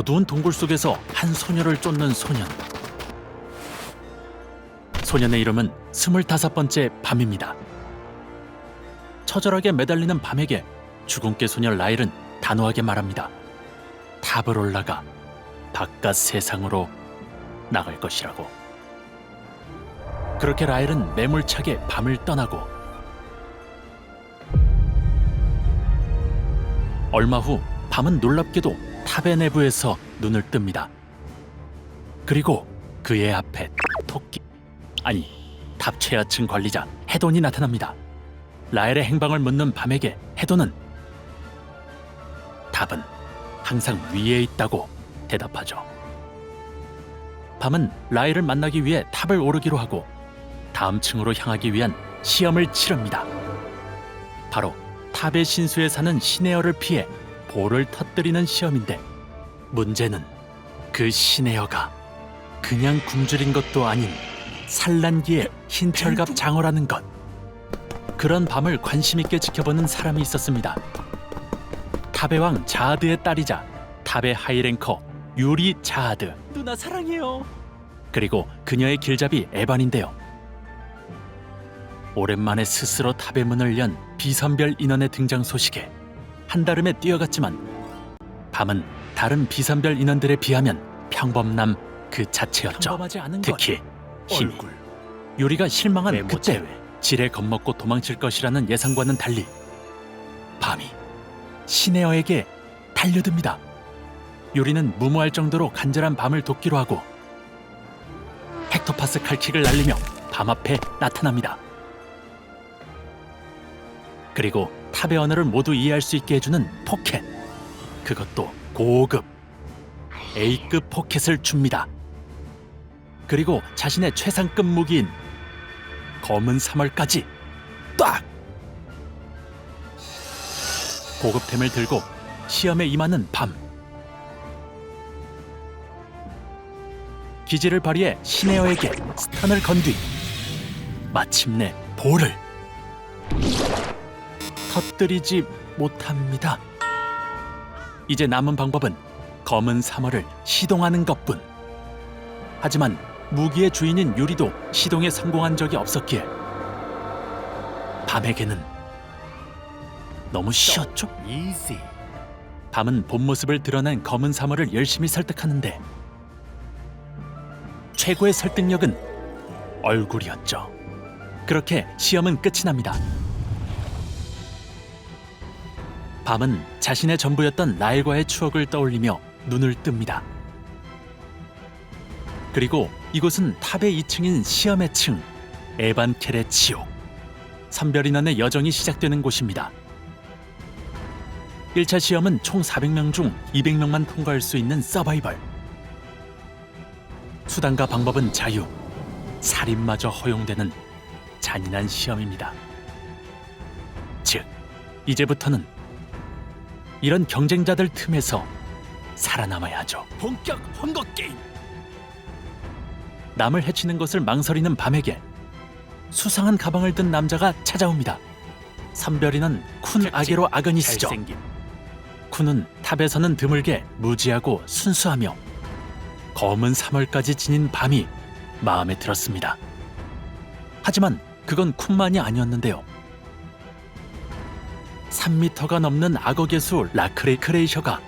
어두운 동굴 속에서 한 소녀를 쫓는 소년. 소년의 이름은 25번째 밤입니다. 처절하게 매달리는 밤에게 주근깨 소녀 라일은 단호하게 말합니다. 탑을 올라가 바깥 세상으로 나갈 것이라고. 그렇게 라일은 매몰차게 밤을 떠나고 얼마 후 밤은 놀랍게도 탑의 내부에서 눈을 뜹니다. 그리고 그의 앞에 토끼, 아니 탑 최하층 관리자 헤돈이 나타납니다. 라일의 행방을 묻는 밤에게 헤돈은 탑은 항상 위에 있다고 대답하죠. 밤은 라일을 만나기 위해 탑을 오르기로 하고 다음 층으로 향하기 위한 시험을 치릅니다. 바로 탑의 신수에 사는 시네어를 피해 볼을 터뜨리는 시험인데, 문제는 그 시네어가 그냥 굶주린 것도 아닌 산란기의 흰철갑 장어라는 것. 그런 밤을 관심 있게 지켜보는 사람이 있었습니다. 탑의 왕 자하드의 딸이자 탑의 하이랭커 유리 자하드. 누나 사랑해요. 그리고 그녀의 길잡이 에반인데요. 오랜만에 스스로 탑의 문을 연 비선별 인원의 등장 소식에 한달음에 뛰어갔지만 밤은 다른 비선별 인원들에 비하면 평범남 그 자체였죠. 특히 힘이. 유리가 실망한 그때 지레 겁먹고 도망칠 것이라는 예상과는 달리 밤이 시네어에게 달려듭니다. 유리는 무모할 정도로 간절한 밤을 돕기로 하고 헥토파스 칼킥을 날리며 밤 앞에 나타납니다. 그리고 탑의 언어를 모두 이해할 수 있게 해주는 포켓, 그것도 고급 A급 포켓을 줍니다. 그리고 자신의 최상급 무기인 검은 사멀까지 딱! 고급템을 들고 시험에 임하는 밤. 기지를 발휘해 시네어에게 스턴을 건 뒤 마침내 볼을 터뜨리지 못합니다. 이제 남은 방법은 검은 사멀을 시동하는 것뿐. 하지만 무기의 주인인 유리도 시동에 성공한 적이 없었기에 밤에게는 너무 쉬웠죠. 밤은 본 모습을 드러낸 검은 사멀을 열심히 설득하는데 최고의 설득력은 얼굴이었죠. 그렇게 시험은 끝이 납니다. 밤은 자신의 전부였던 라일과의 추억을 떠올리며 눈을 뜹니다. 그리고 이곳은 탑의 2층인 시험의 층, 에반켈의 지옥, 선별인원의 여정이 시작되는 곳입니다. 1차 시험은 총 400명 중 200명만 통과할 수 있는 서바이벌. 수단과 방법은 자유, 살인마저 허용되는 잔인한 시험입니다. 즉, 이제부터는 이런 경쟁자들 틈에서 살아남아야 하죠. 본격 헝거 게임. 남을 해치는 것을 망설이는 밤에게 수상한 가방을 든 남자가 찾아옵니다. 선별인은 쿤 아게로 아그니스죠. 쿤은 탑에서는 드물게 무지하고 순수하며 검은 사멀까지 지닌 밤이 마음에 들었습니다. 하지만 그건 쿤만이 아니었는데요. 3미터가 넘는 악어 개수 라크레이셔가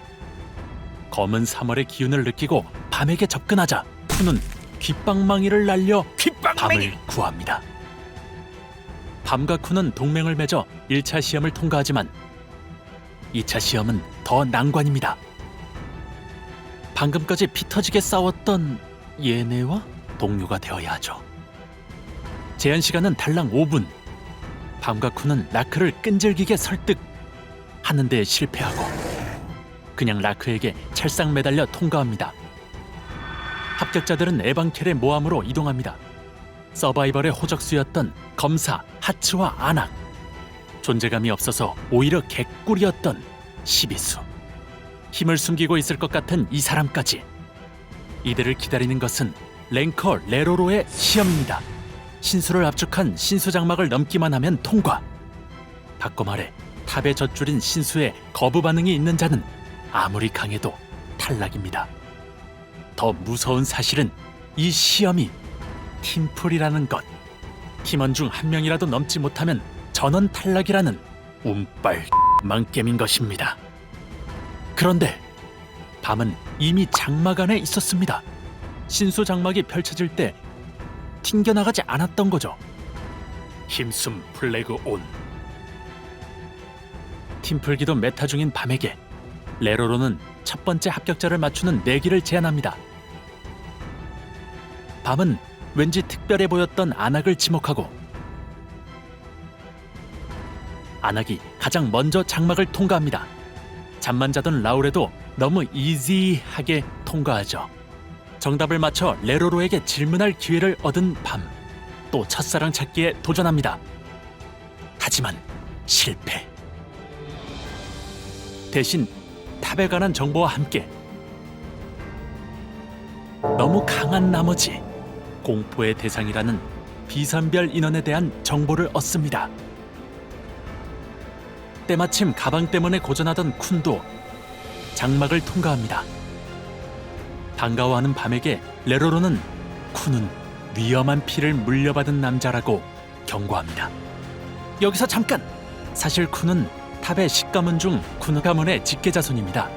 검은 사멀의 기운을 느끼고 밤에게 접근하자 쿤은 귓방망이를 날려 밤을 구합니다. 밤과 쿤은 동맹을 맺어 1차 시험을 통과하지만 2차 시험은 더 난관입니다. 방금까지 피 터지게 싸웠던 얘네와 동료가 되어야 하죠. 제한 시간은 달랑 5분. 밤과 쿤은 라크를 끈질기게 설득하는 데 실패하고 그냥 라크에게 찰싹 매달려 통과합니다. 합격자들은 에반켈의 모함으로 이동합니다. 서바이벌의 호적수였던 검사 하츠와 아낙, 존재감이 없어서 오히려 개꿀이었던 시비수, 힘을 숨기고 있을 것 같은 이 사람까지. 이들을 기다리는 것은 랭커 레로로의 시험입니다. 신수를 압축한 신수 장막을 넘기만 하면 통과. 바꿔 말해 탑에 젖줄인 신수의 거부 반응이 있는 자는 아무리 강해도 탈락입니다. 더 무서운 사실은 이 시험이 팀플이라는 것. 팀원 중 한 명이라도 넘지 못하면 전원 탈락이라는 운빨 망겜인 것입니다. 그런데 밤은 이미 장막 안에 있었습니다. 신수 장막이 펼쳐질 때 튕겨나가지 않았던 거죠. 힘숨 플래그 온. 팀플기도 메타 중인 밤에게 레로로는 첫 번째 합격자를 맞추는 내기를 제안합니다. 밤은 왠지 특별해 보였던 안악을 지목하고 안악이 가장 먼저 장막을 통과합니다. 잠만 자던 라울에도 너무 이지하게 통과하죠. 정답을 맞춰 레로로에게 질문할 기회를 얻은 밤, 또 첫사랑 찾기에 도전합니다. 하지만 실패. 대신 탑에 관한 정보와 함께 너무 강한 나머지 공포의 대상이라는 비선별 인원에 대한 정보를 얻습니다. 때마침 가방 때문에 고전하던 쿤도 장막을 통과합니다. 반가워하는 밤에게 레로로는 쿤은 위험한 피를 물려받은 남자라고 경고합니다. 여기서 잠깐! 사실 쿤은 탑의 10가문 중 쿤 가문의 직계자손입니다.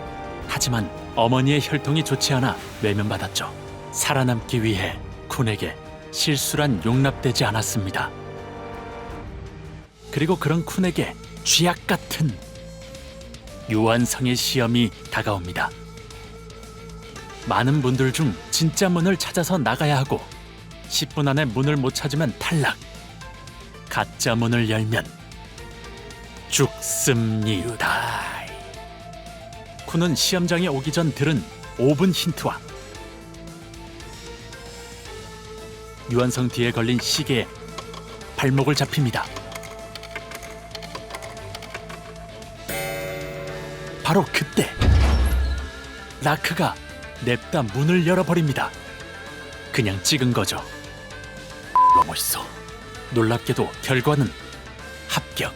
하지만 어머니의 혈통이 좋지 않아 외면받았죠. 살아남기 위해 쿤에게 실수란 용납되지 않았습니다. 그리고 그런 쿤에게 쥐약 같은 유한성의 시험이 다가옵니다. 많은 분들 중 진짜 문을 찾아서 나가야 하고 10분 안에 문을 못 찾으면 탈락. 가짜 문을 열면 죽습니다. 쿤은 시험장에 오기 전 들은 5분 힌트와 유한성 뒤에 걸린 시계에 발목을 잡힙니다. 바로 그때 라크가 냅다 문을 열어버립니다. 그냥 찍은 거죠. 너무 멋있어. 놀랍게도 결과는 합격.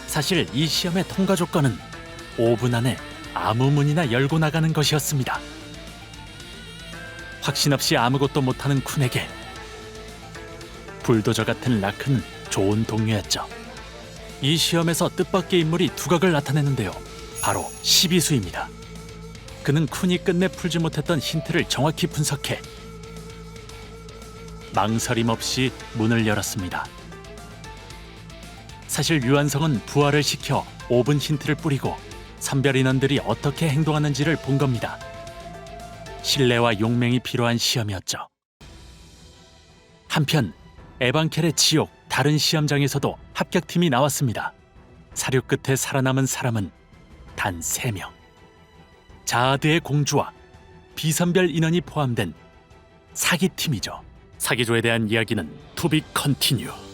사실 이 시험의 통과 조건은 5분 안에 아무 문이나 열고 나가는 것이었습니다. 확신 없이 아무것도 못하는 쿤에게 불도저 같은 라크는 좋은 동료였죠. 이 시험에서 뜻밖의 인물이 두각을 나타내는데요. 바로 시비수입니다. 그는 쿤이 끝내 풀지 못했던 힌트를 정확히 분석해 망설임 없이 문을 열었습니다. 사실 유한성은 부하를 시켜 5분 힌트를 뿌리고 선별 인원들이 어떻게 행동하는지를 본 겁니다. 신뢰와 용맹이 필요한 시험이었죠. 한편 에반켈의 지옥 다른 시험장에서도 합격팀이 나왔습니다. 사륙 끝에 살아남은 사람은 단 3명. 자아드의 공주와 비선별 인원이 포함된 사기팀이죠. 사기조에 대한 이야기는 to be continue.